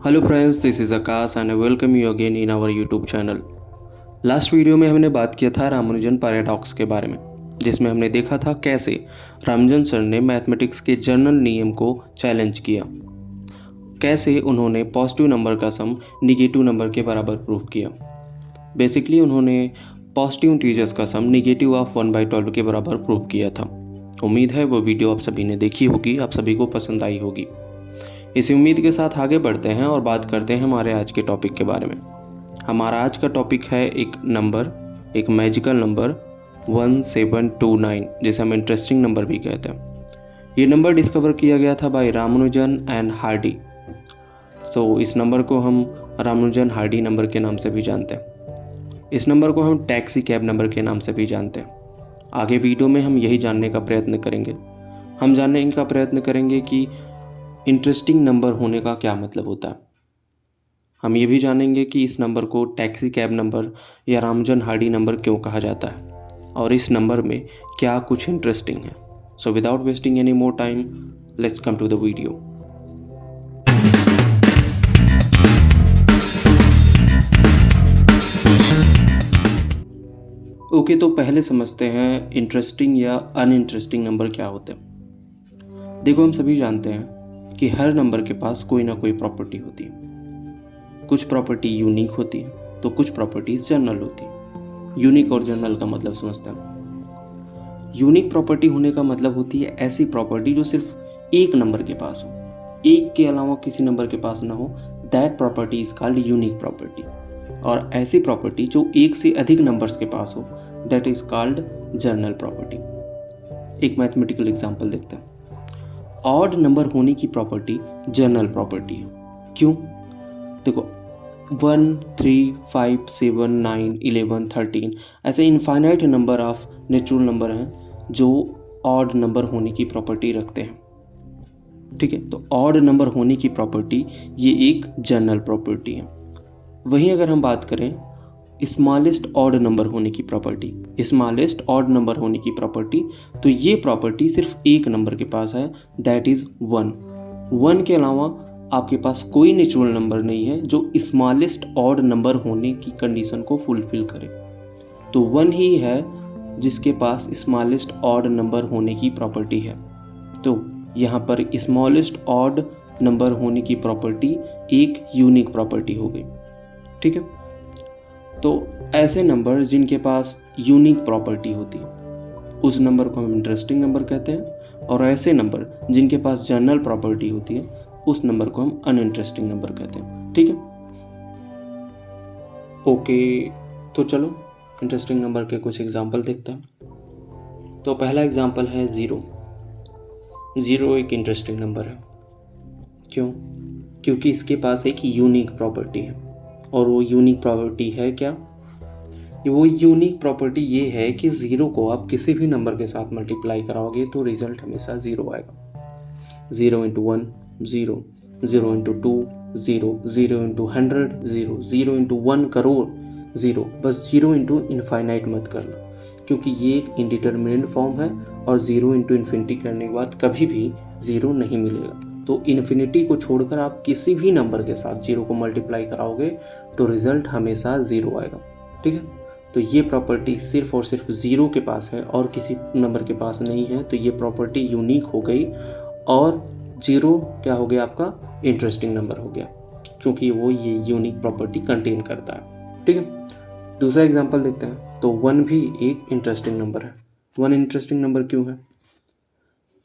Hello friends, this is Akash and I welcome you again in our YouTube channel. Last video में हमने बात किया था रामानुजन पैराडॉक्स के बारे में, जिसमें हमने देखा था कैसे रामानुजन सर ने मैथमेटिक्स के जनरल नियम को चैलेंज किया, कैसे उन्होंने पॉजिटिव नंबर का सम निगेटिव नंबर के बराबर प्रूव किया। बेसिकली उन्होंने पॉजिटिव इंटीजर्स का सम निगेटिव ऑफ 1/12 के बराबर प्रूव किया था। उम्मीद है वो वीडियो आप सभी ने देखी होगी, आप सभी को पसंद आई होगी। इसी उम्मीद के साथ आगे बढ़ते हैं और बात करते हैं हमारे आज के टॉपिक के बारे में। हमारा आज का टॉपिक है एक नंबर, एक मैजिकल नंबर 1729, जिसे हम इंटरेस्टिंग नंबर भी कहते हैं। ये नंबर डिस्कवर किया गया था बाय रामानुजन एंड हार्डी। इस नंबर को हम रामानुजन हार्डी नंबर के नाम से भी जानते हैं। इस नंबर को हम टैक्सी कैब नंबर के नाम से भी जानते हैं। आगे वीडियो में हम यही जानने का प्रयत्न करेंगे। हम जानने का प्रयत्न करेंगे कि इंटरेस्टिंग नंबर होने का क्या मतलब होता है। हम ये भी जानेंगे कि इस नंबर को टैक्सी कैब नंबर या रामानुजन हार्डी नंबर क्यों कहा जाता है और इस नंबर में क्या कुछ इंटरेस्टिंग है। So without wasting any more time, let's come to the video. Okay, तो पहले समझते हैं इंटरेस्टिंग या अनइंटरेस्टिंग नंबर क्या होते हैं। देखो, हम सभी जानते हैं कि हर नंबर के पास कोई ना कोई प्रॉपर्टी होती है। कुछ प्रॉपर्टी यूनिक होती है तो कुछ प्रॉपर्टीज जनरल होती है। यूनिक और जनरल का मतलब समझते हैं। यूनिक प्रॉपर्टी होने का मतलब होती है ऐसी प्रॉपर्टी जो सिर्फ एक नंबर के पास हो, एक के अलावा किसी नंबर के पास ना हो, that property is called unique property. और ऐसी प्रॉपर्टी जो एक से अधिक नंबर्स के पास हो, that is called general property. एक मैथमेटिकल एग्जांपल देखते हैं। ऑड नंबर होने की प्रॉपर्टी जनरल प्रॉपर्टी है। क्यों? देखो, 1, 3, 5, 7, 9, 11, 13 ऐसे infinite number of natural number हैं जो ऑड नंबर होने की प्रॉपर्टी रखते हैं। ठीक है, तो ऑड नंबर होने की प्रॉपर्टी ये एक जनरल प्रॉपर्टी है। वहीं अगर हम बात करें स्मॉलेस्ट ऑड नंबर होने की प्रॉपर्टी, स्मॉलेस्ट ऑड नंबर होने की प्रॉपर्टी, तो ये प्रॉपर्टी सिर्फ एक नंबर के पास है, दैट इज 1। 1 के अलावा आपके पास कोई नेचुरल नंबर नहीं है जो स्मॉलेस्ट ऑड नंबर होने की कंडीशन को फुलफिल करे। तो 1 ही है जिसके पास स्मॉलेस्ट ऑड नंबर होने की प्रॉपर्टी है। तो यहाँ पर स्मॉलेस्ट ऑड नंबर होने की प्रॉपर्टी एक यूनिक प्रॉपर्टी हो गई। ठीक है, तो ऐसे नंबर जिनके पास यूनिक प्रॉपर्टी होती है उस नंबर को हम इंटरेस्टिंग नंबर कहते हैं, और ऐसे नंबर जिनके पास जनरल प्रॉपर्टी होती है उस नंबर को हम अनइंटरेस्टिंग नंबर कहते हैं। ठीक है, ओके, तो चलो इंटरेस्टिंग नंबर के कुछ एग्जांपल देखते हैं। तो पहला एग्जांपल है 0। 0 एक इंटरेस्टिंग नंबर है। क्यों? क्योंकि इसके पास एक यूनिक प्रॉपर्टी है, और वो यूनिक प्रॉपर्टी है क्या? वो यूनिक प्रॉपर्टी ये है कि 0 को आप किसी भी नंबर के साथ मल्टीप्लाई कराओगे तो रिजल्ट हमेशा 0 आएगा। 0 × 1 0, 0 × 2 0, 0 × 100 0, 0 × 1 करोड़ 0। बस 0 × इनफाइनाइट मत करना, क्योंकि ये एक इंडिटरमिनेट फॉर्म है और 0 × इन्फिनिटी करने के बाद कभी भी 0 नहीं मिलेगा। तो इन्फिनिटी को छोड़कर आप किसी भी नंबर के साथ 0 को मल्टीप्लाई कराओगे तो रिजल्ट हमेशा 0 आएगा। ठीक है, तो ये प्रॉपर्टी सिर्फ और सिर्फ 0 के पास है और किसी नंबर के पास नहीं है, तो ये प्रॉपर्टी यूनिक हो गई और 0 क्या हो गया आपका? इंटरेस्टिंग नंबर हो गया, क्योंकि वो ये यूनिक प्रॉपर्टी कंटेन करता है। ठीक है, दूसरा एग्जांपल देखते हैं। तो 1 भी एक इंटरेस्टिंग नंबर है। 1 इंटरेस्टिंग नंबर क्यों है?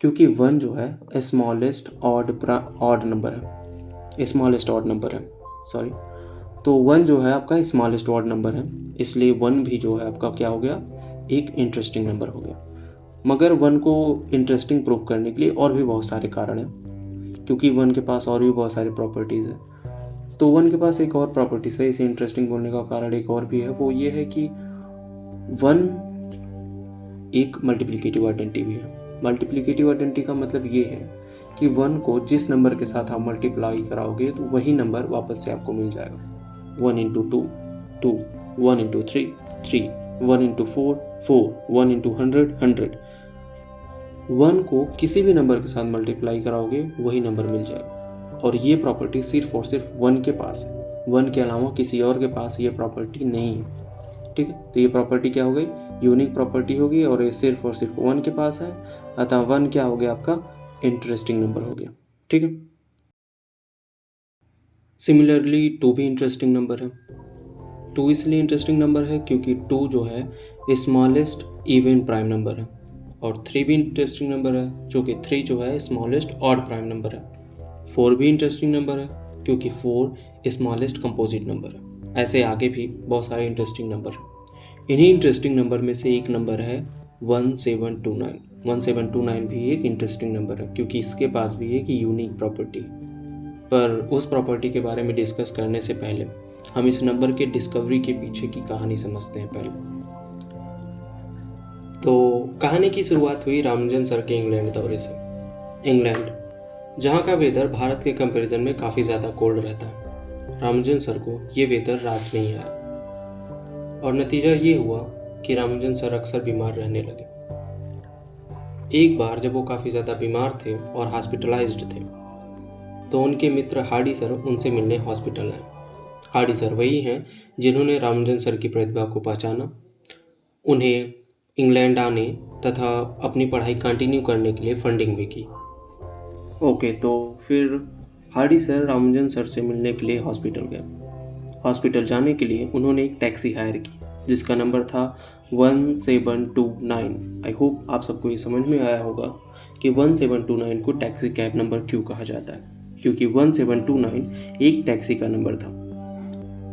क्योंकि 1 जो है स्मॉलेस्ट ऑड नंबर है, स्मॉलेस्ट ऑड नंबर है, सॉरी। तो 1 जो है आपका स्मॉलेस्ट ऑड नंबर है, इसलिए 1 भी जो है आपका क्या हो गया? एक इंटरेस्टिंग नंबर हो गया। मगर 1 को इंटरेस्टिंग प्रूव करने के लिए और भी बहुत सारे कारण हैं, क्योंकि 1 के पास और भी बहुत सारी प्रॉपर्टीज़ है। तो 1 के पास एक और प्रॉपर्टीज़ है, इसे इंटरेस्टिंग बोलने का कारण एक और भी है, वो ये है कि 1 एक मल्टीप्लिकेटिव आइडेंटिटी भी है। मल्टीप्लिकेटिव आइडेंटिटी का मतलब ये है कि 1 को जिस नंबर के साथ आप मल्टीप्लाई कराओगे तो वही नंबर वापस से आपको मिल जाएगा। 1 × 2 2, 1 × 3 3, 1 × 4 4, 1 × 100 100। 1 को किसी भी नंबर के साथ मल्टीप्लाई कराओगे वही नंबर मिल जाएगा। और ये प्रॉपर्टी सिर्फ और सिर्फ 1 के पास है, 1 के अलावा किसी और के पास ये प्रॉपर्टी नहीं है। ठीक है, तो ये प्रॉपर्टी क्या हो गई, यूनिक प्रॉपर्टी होगी और ये सिर्फ और सिर्फ 1 के पास है, अतः 1 क्या हो गया आपका इंटरेस्टिंग नंबर हो गया। ठीक है, सिमिलरली 2 भी इंटरेस्टिंग नंबर है। 2 इसलिए इंटरेस्टिंग नंबर है क्योंकि 2 जो है स्मॉलेस्ट इवन प्राइम नंबर है, और 3 भी इंटरेस्टिंग नंबर है जो कि 3 जो है स्मॉलेस्ट ऑड प्राइम नंबर है। 4 भी इंटरेस्टिंग नंबर है क्योंकि 4 स्मॉलेस्ट कंपोजिट नंबर है। ऐसे आगे भी बहुत सारे इंटरेस्टिंग नंबर हैं। इन्हीं इंटरेस्टिंग नंबर में से एक नंबर है 1729। 1729 भी एक इंटरेस्टिंग नंबर है क्योंकि इसके पास भी एक यूनिक प्रॉपर्टी है। पर उस प्रॉपर्टी के बारे में डिस्कस करने से पहले हम इस नंबर के डिस्कवरी के पीछे की कहानी समझते हैं पहले। तो कहानी की शुरुआत हुई रामानुजन सर के इंग्लैंड दौरे से। इंग्लैंड, जहाँ का वेदर भारत के कंपैरिजन में काफ़ी ज़्यादा कोल्ड रहता है। रामानुजन सर को ये वेदर रास नहीं आया और नतीजा ये हुआ कि रामानुजन सर अक्सर बीमार रहने लगे। एक बार जब वो काफ़ी ज़्यादा बीमार थे और हॉस्पिटलाइज्ड थे तो उनके मित्र हार्डी सर उनसे मिलने हॉस्पिटल आए। हार्डी सर वही हैं जिन्होंने रामानुजन सर की प्रतिभा को पहचाना, उन्हें इंग्लैंड आने तथा अपनी पढ़ाई कंटिन्यू करने के लिए फंडिंग भी की। ओके, तो फिर हार्डी सर रामानुजन सर से मिलने के लिए हॉस्पिटल गए। हॉस्पिटल जाने के लिए उन्होंने एक टैक्सी हायर की जिसका नंबर था 1729। आई होप आप सबको ये समझ में आया होगा कि 1729 को टैक्सी कैब नंबर क्यों कहा जाता है, क्योंकि 1729 एक टैक्सी का नंबर था।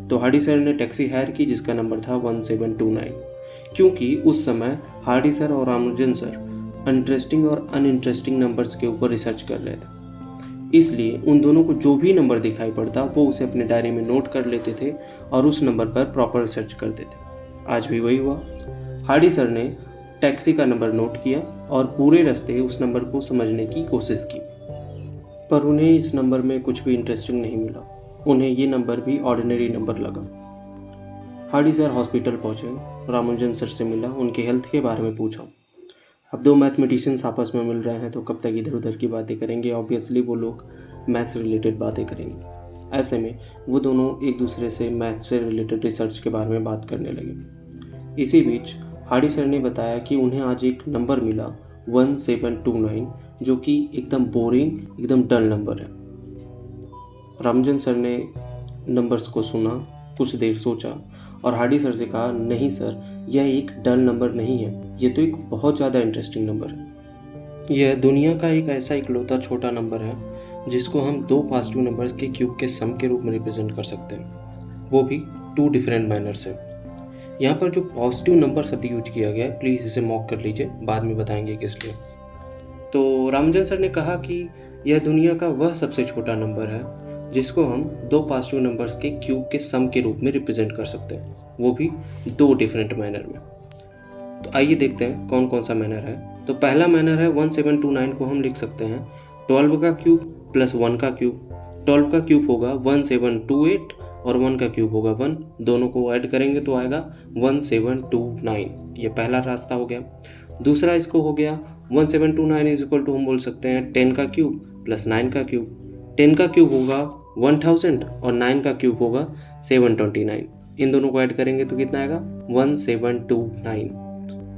तो हार्डी सर ने टैक्सी हायर की जिसका नंबर था 1729, क्योंकि उस समय हार्डी सर और रामानुजन सर इंटरेस्टिंग और अनइंटरेस्टिंग नंबर्स के ऊपर रिसर्च कर रहे थे। इसलिए उन दोनों को जो भी नंबर दिखाई पड़ता वो उसे अपने डायरी में नोट कर लेते थे और उस नंबर पर प्रॉपर रिसर्च करते थे। आज भी वही हुआ। हार्डी सर ने टैक्सी का नंबर नोट किया और पूरे रास्ते उस नंबर को समझने की कोशिश की, पर उन्हें इस नंबर में कुछ भी इंटरेस्टिंग नहीं मिला। उन्हें ये नंबर भी ऑर्डिनरी नंबर लगा। हार्डी सर हॉस्पिटल पहुँचे, रामानुजन सर से मिला, उनके हेल्थ के बारे में पूछा। अब दो मैथमेटिशियंस आपस में मिल रहे हैं तो कब तक इधर उधर की बातें करेंगे, ऑब्वियसली वो लोग मैथ से रिलेटेड बातें करेंगे। ऐसे में वो दोनों एक दूसरे से मैथ से रिलेटेड रिसर्च के बारे में बात करने लगे। इसी बीच हार्डी सर ने बताया कि उन्हें आज एक नंबर मिला 1729 जो कि एकदम बोरिंग, एकदम डल नंबर है। रामानुजन सर ने नंबर्स को सुना, कुछ देर सोचा और हार्डी सर से कहा, नहीं सर, यह एक डल नंबर नहीं है, ये तो एक बहुत ज़्यादा इंटरेस्टिंग नंबर है। यह दुनिया का एक ऐसा इकलौता छोटा नंबर है जिसको हम दो पॉजिटिव नंबर्स के क्यूब के सम के रूप में रिप्रेजेंट कर सकते हैं, वो भी 2 डिफरेंट मैनर से। यहाँ पर जो पॉजिटिव नंबर शब्द यूज किया गया है, प्लीज़ इसे मॉक कर लीजिए, बाद में बताएंगे किस लिए। तो रामानुजन सर ने कहा कि यह दुनिया का वह सबसे छोटा नंबर है जिसको हम दो पॉजिटिव नंबर्स के क्यूब के सम के रूप में रिप्रेजेंट कर सकते हैं, वो भी 2 डिफरेंट मैनर में। तो आइए देखते हैं कौन कौन सा मैनर है। तो पहला मैनर है 1729 को हम लिख सकते हैं 12 का क्यूब प्लस 1 का क्यूब। 12 का क्यूब होगा 1728 और 1 का क्यूब होगा 1, दोनों को ऐड करेंगे तो आएगा 1729। ये पहला रास्ता हो गया। दूसरा इसको हो गया 1729 इज इक्वल टू हम बोल सकते हैं 10 का क्यूब प्लस 9 का क्यूब। 10 का क्यूब होगा 1000 और 9 का क्यूब होगा 729। इन दोनों को ऐड करेंगे तो कितना आएगा 1729।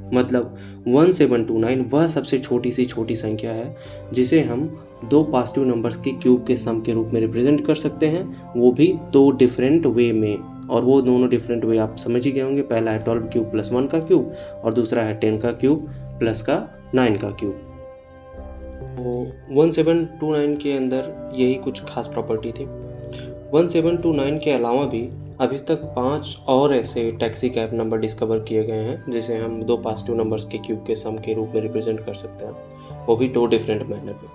मतलब 1729 वह सबसे छोटी सी छोटी संख्या है जिसे हम दो पॉजिटिव नंबर्स के क्यूब के सम के रूप में रिप्रेजेंट कर सकते हैं, वो भी 2 डिफरेंट वे में। और वो दोनों डिफरेंट वे आप समझ ही गए होंगे। पहला है 12 क्यूब प्लस 1 का क्यूब और दूसरा है 10 का क्यूब प्लस का 9 का क्यूब। तो 1729 के अंदर यही कुछ खास प्रॉपर्टी थी। 1729 के अलावा भी अभी तक 5 और ऐसे टैक्सी कैब नंबर डिस्कवर किए गए हैं जिसे हम दो पॉजिटिव नंबर्स के क्यूब के सम के रूप में रिप्रेजेंट कर सकते हैं, वो भी 2 डिफरेंट मैनर में।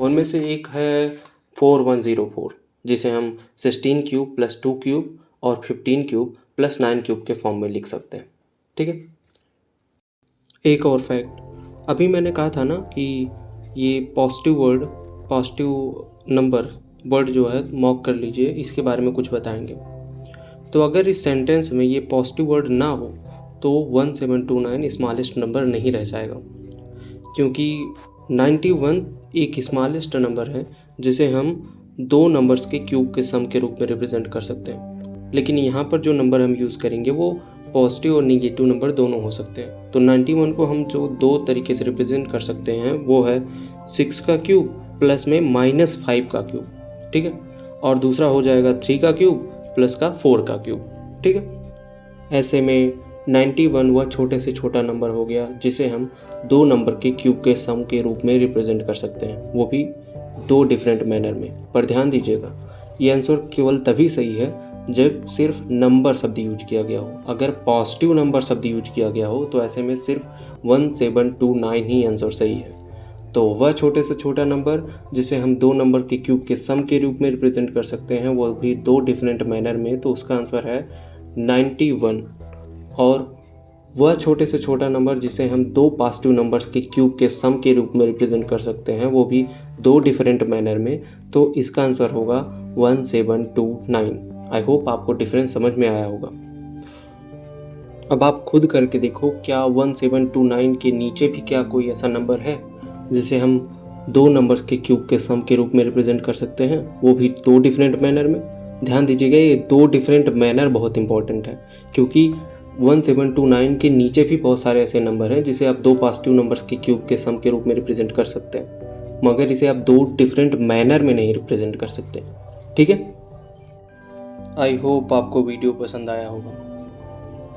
उनमें से एक है 4104 जिसे हम 16 क्यूब प्लस 2 क्यूब और 15 क्यूब प्लस 9 क्यूब के फॉर्म में लिख सकते हैं। ठीक है, एक और फैक्ट, अभी मैंने कहा था ना कि ये पॉजिटिव नंबर वर्ड जो है मॉक कर लीजिए, इसके बारे में कुछ बताएंगे। तो अगर इस सेंटेंस में ये पॉजिटिव वर्ड ना हो तो 1729 स्मॉलेस्ट नंबर नहीं रह जाएगा, क्योंकि 91 एक स्मॉलेस्ट नंबर है जिसे हम दो नंबर्स के क्यूब के सम के रूप में रिप्रेजेंट कर सकते हैं। लेकिन यहाँ पर जो नंबर हम यूज़ करेंगे वो पॉजिटिव और निगेटिव नंबर दोनों हो सकते हैं। तो 91 को हम जो दो तरीके से रिप्रेजेंट कर सकते हैं वो है 6 का क्यूब प्लस में -5 का क्यूब, ठीक है, और दूसरा हो जाएगा 3 का क्यूब प्लस का 4 का क्यूब, ठीक है। ऐसे में 91 वह छोटे से छोटा नंबर हो गया जिसे हम दो नंबर के क्यूब के सम के रूप में रिप्रेजेंट कर सकते हैं, वो भी दो डिफरेंट मैनर में। पर ध्यान दीजिएगा, ये आंसर केवल तभी सही है जब सिर्फ नंबर शब्द यूज किया गया हो। अगर पॉजिटिव नंबर शब्द यूज किया गया हो तो ऐसे में सिर्फ 1729 ही आंसर सही है। तो वह छोटे से छोटा नंबर जिसे हम दो नंबर के क्यूब के सम के रूप में रिप्रेजेंट कर सकते हैं, वो भी दो डिफरेंट मैनर में, तो उसका आंसर है 91। और वह छोटे से छोटा नंबर जिसे हम दो पॉजिटिव नंबर्स के क्यूब के सम के रूप में रिप्रेजेंट कर सकते हैं, वो भी दो डिफरेंट मैनर में, तो इसका आंसर होगा 1729। आई होप आपको डिफरेंस समझ में आया होगा। अब आप खुद करके देखो, क्या 1729 के नीचे भी क्या कोई ऐसा नंबर है जिसे हम दो नंबर्स के क्यूब के सम के रूप में रिप्रेजेंट कर सकते हैं, वो भी दो डिफरेंट मैनर में। ध्यान दीजिएगा, ये दो डिफरेंट मैनर बहुत इंपॉर्टेंट है, क्योंकि 1729 के नीचे भी बहुत सारे ऐसे नंबर हैं जिसे आप दो पॉजिटिव नंबर्स के क्यूब के सम के रूप में रिप्रेजेंट कर सकते हैं, मगर इसे आप दो डिफरेंट मैनर में नहीं रिप्रेजेंट कर सकते, ठीक है। आई होप आपको वीडियो पसंद आया होगा।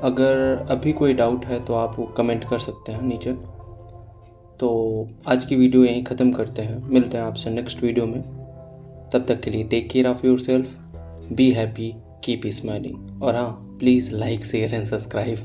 अगर अभी कोई डाउट है तो आप वो कमेंट कर सकते हैं नीचे। तो आज की वीडियो यहीं ख़त्म करते हैं, मिलते हैं आपसे नेक्स्ट वीडियो में। तब तक के लिए take care of your self, be happy, keep smiling, और हाँ, please like share and subscribe.